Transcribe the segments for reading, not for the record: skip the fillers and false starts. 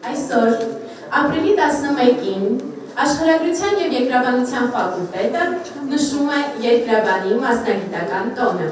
Այսօր, ապրիլի 11-ին, Աշխարհագրության և երկրաբանության ֆակուլտետը նշում է երկրաբանի մասնագիտական տոնը։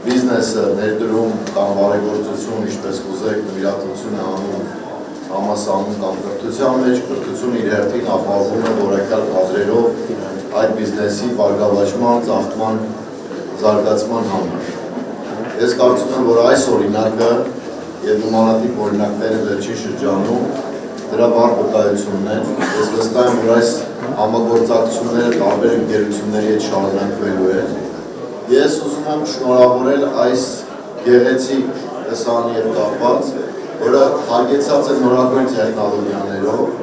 Բիզնեսը ներդրում կամ բարեգործություն, ինչպես կուզեք, նվիրատվություն է անում համասանում կամ կրթության մեջ, կրթությունը իր հերթին ապահովում է որակյալ կադրերով այդ բիզնեսի բարգավաճման, ծաղկման, զարգացման համար։ Ես կարծում եմ, որ այս օրինակը եւ նմանատիպ օրինակները վերջին շրջանում դրա վառ վկայությունն են։ Ես վստահ եմ, որ այս համագործակցությունները տարբեր ընկերությունների հետ շարունակվելու են։ Ես ուզում եմ շնորհավորել այս գեղեցիկ տեսանի և կապված, որը հագեցած է նորագույն տեխնոլոգիաներով,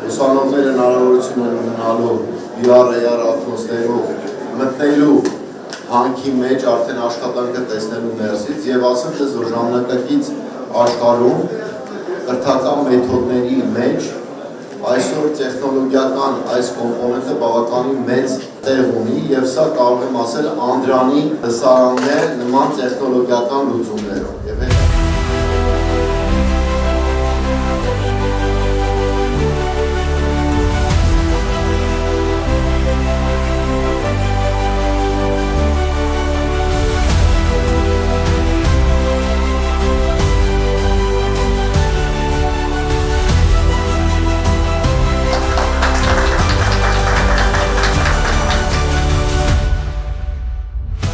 ուսանողները հնարավորություն են ունենալու VR ակոսներով մտնելու հանքի մեջ արդեն աշխատանքը տեսնելու ներսից և ասեմ, որ ժամանակակից աշխարհում կրթական մեթոդների մեջ այսօր տեխնոլոգիական այս կոմպոնենտը բավականին մեծ տեղ ունի և սա կարող եմ ասել անդրանի լսարաններ նման տեխնոլոգիական լուծումներով։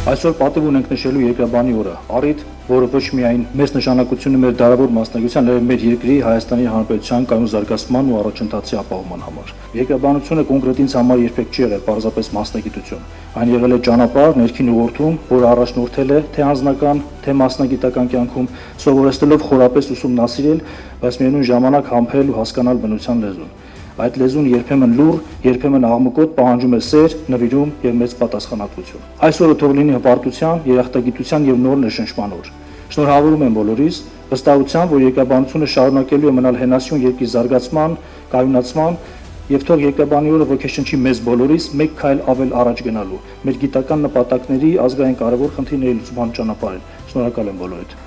Այսօր պատիվ ունենք նշելու երկրաբանի օրը, առիթ, որը ոչ միայն մեծ նշանակություն ունի մեր դարավոր մասնագիտության, այլ մեր երկրի Հայաստանի Հանրապետության կայուն զարգացման ու առաջընթացի ապահովման համար։ Երկրաբանությունը կոնկրետ ինձ համար երբեք չի եղել պարզապես մասնագիտություն։ Այն եղել է ճանապարհ, ներքին ուղղորդում, որը առաջնորդել է թե անձնական, թե մասնագիտական կյանքում, սովորեցնելով խորապես ուսումնասիրել, բայց միևնույն ժամանակ համբերել ու հասկանալ բնության լեզուն։ Այդ լեզուն երբեմն լուռ, երբեմն աղմկոտ պահանջում է սեր, նվիրում և մեծ պատասխանատվություն։ Այսօրը թող լինի հպարտության, երախտագիտության և նոր ներշնչման օր։ Շնորհավորում եմ բոլորիս, վստահությամբ, որ երկրաբանությունը շարունակելու է մնալ հենասյուն երկրի զարգացման, կայունացման և թող երկրաբանի օրը ոգեշնչի մեզ բոլորիս մեկ քայլ ավել առաջ գնալու, մեր գիտական նպատակների ազգային կարևոր խնդիրների լուծման ճանապարհին։ Շնորհակալ եմ բոլորիդ։